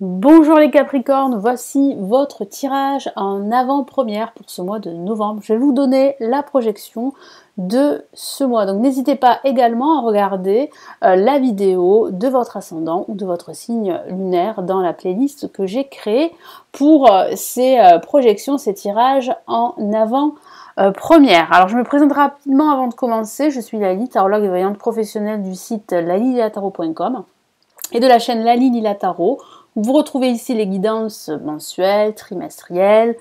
Bonjour les Capricornes, voici votre tirage en avant-première pour ce mois de novembre. Je vais vous donner la projection de ce mois. Donc n'hésitez pas également à regarder la vidéo de votre ascendant ou de votre signe lunaire dans la playlist que j'ai créée pour ces projections, ces tirages en avant-première. Alors je me présente rapidement avant de commencer. Je suis Lali, tarologue et voyante professionnelle du site lalililataro.com et de la chaîne Lali Lila Tarot. Vous retrouvez ici les guidances mensuelles, trimestrielles,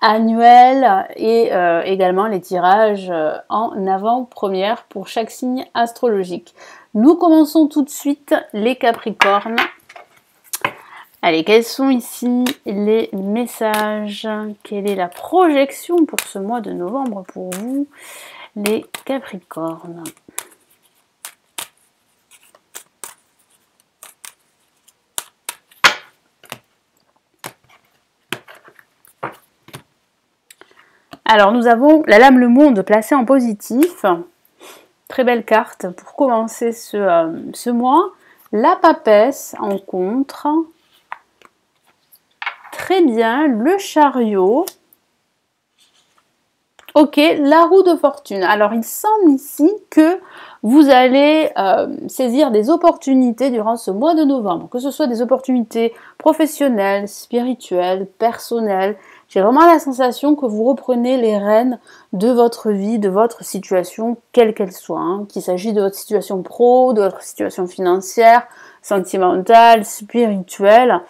annuelles et également les tirages en avant-première pour chaque signe astrologique. Nous commençons tout de suite les Capricornes. Allez, quels sont ici les messages? Quelle est la projection pour ce mois de novembre pour vous, les Capricornes? Alors, nous avons la lame le monde placée en positif. Très belle carte pour commencer ce mois. La papesse en contre. Très bien. Le chariot. Ok, la roue de fortune. Alors, il semble ici que vous allez saisir des opportunités durant ce mois de novembre. Que ce soit des opportunités professionnelles, spirituelles, personnelles. J'ai vraiment la sensation que vous reprenez les rênes de votre vie, de votre situation, quelle qu'elle soit. Qu'il s'agit de votre situation pro, de votre situation financière, sentimentale, spirituelle.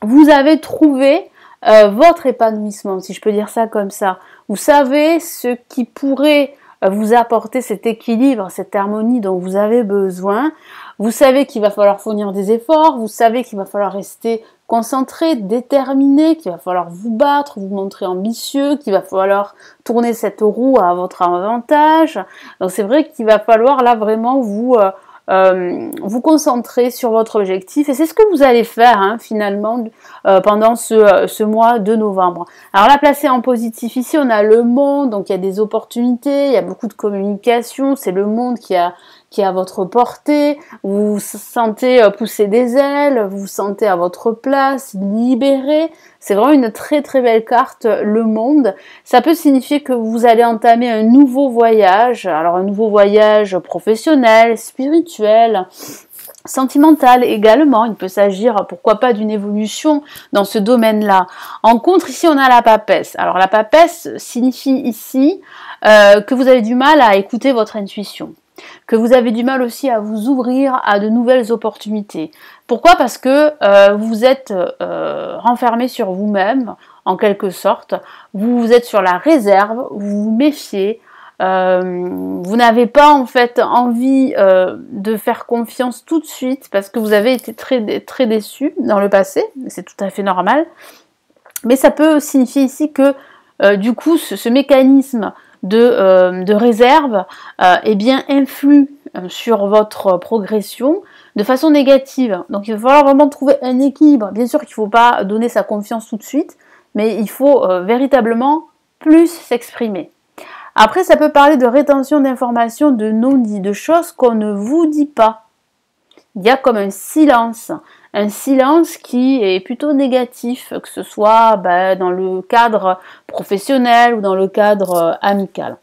Vous avez trouvé votre épanouissement, si je peux dire ça comme ça. Vous savez ce qui pourrait vous apporter cet équilibre, cette harmonie dont vous avez besoin. Vous savez qu'il va falloir fournir des efforts, vous savez qu'il va falloir rester concentré, déterminé, qu'il va falloir vous battre, vous montrer ambitieux, qu'il va falloir tourner cette roue à votre avantage. Donc c'est vrai qu'il va falloir là vraiment vous concentrer sur votre objectif et c'est ce que vous allez faire finalement pendant ce mois de novembre. Alors là, placé en positif ici, on a le monde, donc il y a des opportunités, il y a beaucoup de communication, c'est le monde qui est à votre portée, vous vous sentez pousser des ailes, vous vous sentez à votre place, libéré. C'est vraiment une très très belle carte, le monde. Ça peut signifier que vous allez entamer un nouveau voyage, alors un nouveau voyage professionnel, spirituel, sentimental également. Il peut s'agir, pourquoi pas, d'une évolution dans ce domaine-là. En contre, ici, on a la papesse. Alors la papesse signifie ici que vous avez du mal à écouter votre intuition, que vous avez du mal aussi à vous ouvrir à de nouvelles opportunités. Pourquoi? Parce que vous êtes renfermé sur vous-même, en quelque sorte. Vous êtes sur la réserve, vous vous méfiez, vous n'avez pas en fait envie de faire confiance tout de suite parce que vous avez été très déçu dans le passé, c'est tout à fait normal. Mais ça peut signifier ici que du coup ce mécanisme de réserve eh bien influe sur votre progression de façon négative. Donc il va falloir vraiment trouver un équilibre. Bien sûr qu'il ne faut pas donner sa confiance tout de suite, mais il faut véritablement plus s'exprimer. Après, ça peut parler de rétention d'informations, de non-dits, de choses qu'on ne vous dit pas. Il y a comme un silence qui est plutôt négatif, que ce soit dans le cadre professionnel ou dans le cadre amical.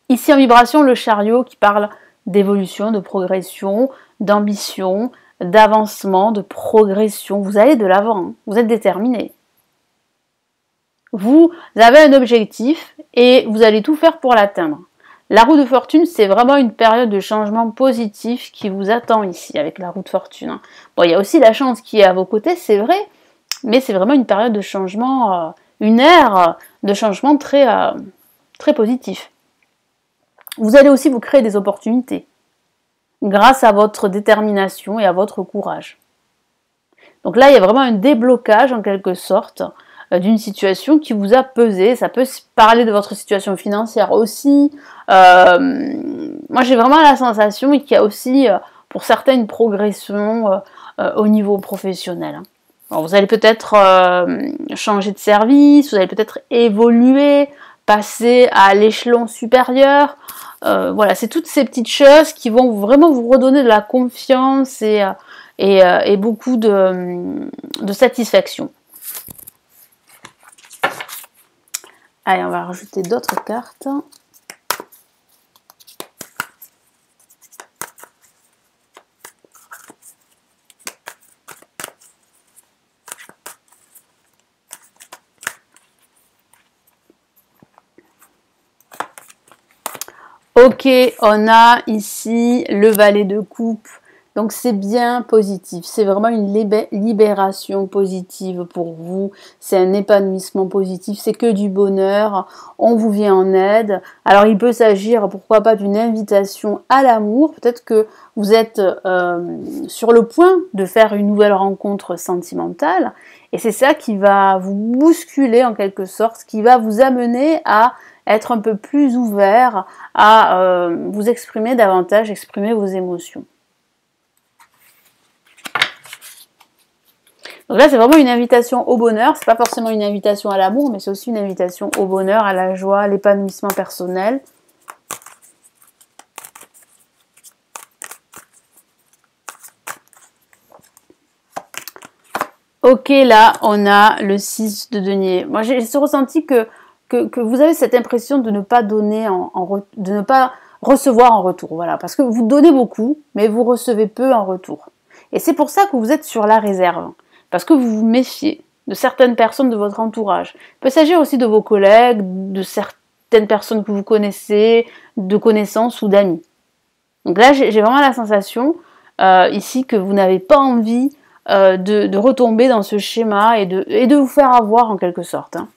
Ici en vibration, le chariot qui parle d'évolution, de progression, d'ambition, d'avancement, de progression. Vous allez de l'avant, vous êtes déterminé. Vous avez un objectif et vous allez tout faire pour l'atteindre. La roue de fortune, c'est vraiment une période de changement positif qui vous attend ici avec la roue de fortune. Bon, il y a aussi la chance qui est à vos côtés, c'est vrai, mais c'est vraiment une période de changement, une ère de changement très positif. Vous allez aussi vous créer des opportunités grâce à votre détermination et à votre courage. Donc là, il y a vraiment un déblocage en quelque sorte d'une situation qui vous a pesé. Ça peut parler de votre situation financière aussi. Moi, j'ai vraiment la sensation qu'il y a aussi, pour certains, une progression au niveau professionnel. Alors, vous allez peut-être changer de service, vous allez peut-être évoluer, passer à l'échelon supérieur. Voilà, c'est toutes ces petites choses qui vont vraiment vous redonner de la confiance et et beaucoup de satisfaction. Allez, on va rajouter d'autres cartes. Ok, on a ici le valet de coupe, donc c'est bien positif, c'est vraiment une libération positive pour vous, c'est un épanouissement positif, c'est que du bonheur, on vous vient en aide. Alors il peut s'agir, pourquoi pas, d'une invitation à l'amour, peut-être que vous êtes sur le point de faire une nouvelle rencontre sentimentale, et c'est ça qui va vous bousculer en quelque sorte, qui va vous amener à être un peu plus ouvert, à vous exprimer davantage, exprimer vos émotions. Donc là, c'est vraiment une invitation au bonheur. C'est pas forcément une invitation à l'amour, mais c'est aussi une invitation au bonheur, à la joie, à l'épanouissement personnel. Ok, là, on a le 6 de denier. Moi, j'ai ce ressenti que vous avez cette impression de ne pas donner, de ne pas recevoir en retour. Voilà, parce que vous donnez beaucoup, mais vous recevez peu en retour. Et c'est pour ça que vous êtes sur la réserve, parce que vous vous méfiez de certaines personnes de votre entourage. Il peut s'agir aussi de vos collègues, de certaines personnes que vous connaissez, de connaissances ou d'amis. Donc là, j'ai vraiment la sensation ici que vous n'avez pas envie de retomber dans ce schéma et de vous faire avoir en quelque sorte. Hein.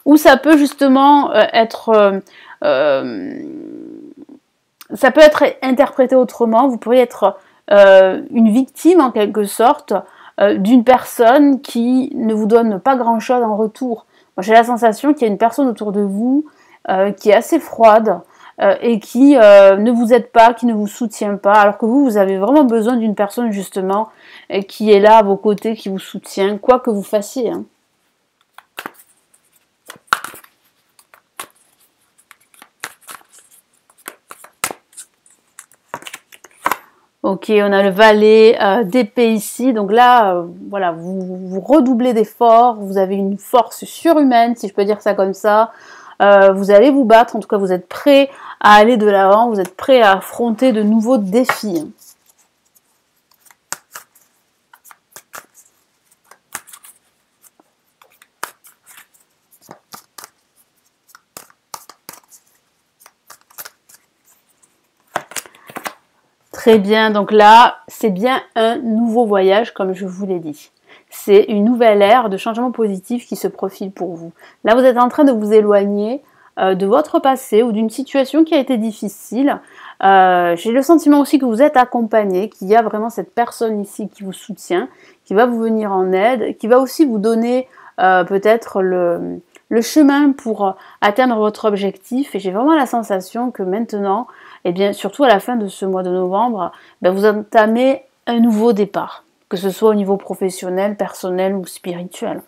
Ou ça peut justement être... ça peut être interprété autrement. Vous pourriez être une victime en quelque sorte d'une personne qui ne vous donne pas grand-chose en retour. J'ai la sensation qu'il y a une personne autour de vous qui est assez froide, et qui ne vous aide pas, qui ne vous soutient pas, alors que vous avez vraiment besoin d'une personne justement qui est là à vos côtés, qui vous soutient, quoi que vous fassiez. Hein. Ok, on a le valet d'épée ici, donc là, voilà, vous redoublez d'efforts, vous avez une force surhumaine, si je peux dire ça comme ça. Vous allez vous battre, en tout cas vous êtes prêt à aller de l'avant, vous êtes prêt à affronter de nouveaux défis. Très bien, donc là, c'est bien un nouveau voyage, comme je vous l'ai dit. C'est une nouvelle ère de changement positif qui se profile pour vous. Là, vous êtes en train de vous éloigner de votre passé ou d'une situation qui a été difficile. J'ai le sentiment aussi que vous êtes accompagné, qu'il y a vraiment cette personne ici qui vous soutient, qui va vous venir en aide, qui va aussi vous donner peut-être le chemin pour atteindre votre objectif. Et j'ai vraiment la sensation que maintenant, et bien surtout à la fin de ce mois de novembre, vous entamez un nouveau départ, que ce soit au niveau professionnel, personnel ou spirituel.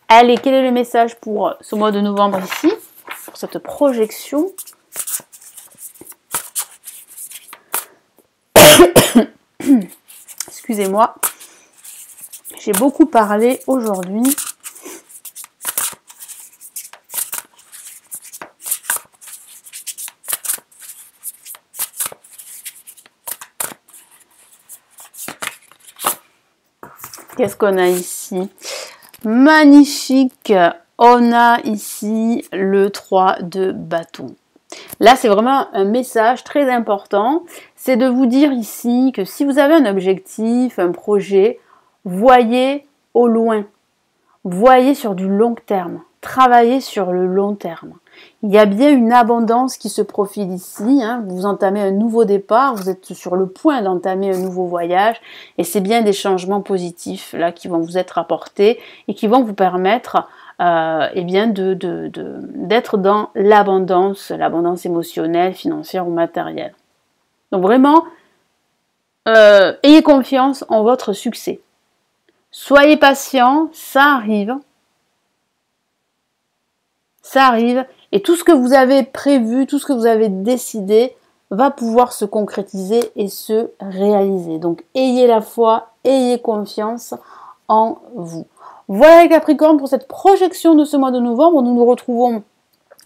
Allez, quel est le message pour ce mois de novembre ici, pour cette projection? Excusez-moi, j'ai beaucoup parlé aujourd'hui. Qu'est-ce qu'on a ici? Magnifique! On a ici le 3 de bâton. Là, c'est vraiment un message très important. C'est de vous dire ici que si vous avez un objectif, un projet, voyez au loin. Voyez sur du long terme. Travaillez sur le long terme. Il y a bien une abondance qui se profile ici. Hein. Vous entamez un nouveau départ, vous êtes sur le point d'entamer un nouveau voyage. Et c'est bien des changements positifs là qui vont vous être apportés et qui vont vous permettre d'être dans l'abondance émotionnelle, financière ou matérielle. Donc vraiment, ayez confiance en votre succès. Soyez patient, ça arrive. Ça arrive. Et tout ce que vous avez prévu, tout ce que vous avez décidé va pouvoir se concrétiser et se réaliser. Donc ayez la foi, ayez confiance en vous. Voilà les Capricornes pour cette projection de ce mois de novembre. Nous nous retrouvons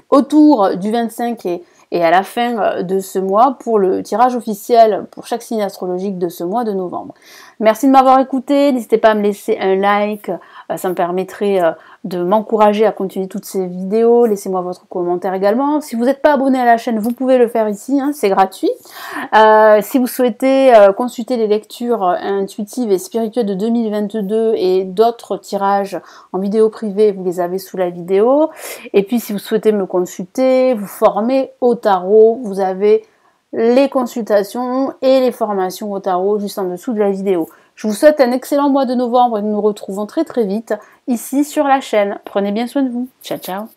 autour du 25 et à la fin de ce mois pour le tirage officiel pour chaque signe astrologique de ce mois de novembre. Merci de m'avoir écouté, n'hésitez pas à me laisser un like, ça me permettrait de m'encourager à continuer toutes ces vidéos, laissez-moi votre commentaire également. Si vous n'êtes pas abonné à la chaîne, vous pouvez le faire ici, hein, c'est gratuit. Si vous souhaitez consulter les lectures intuitives et spirituelles de 2022 et d'autres tirages en vidéo privée, vous les avez sous la vidéo. Et puis si vous souhaitez me consulter, vous former au tarot, vous avez les consultations et les formations au tarot juste en dessous de la vidéo. Je vous souhaite un excellent mois de novembre et nous nous retrouvons très très vite ici sur la chaîne. Prenez bien soin de vous. Ciao ciao.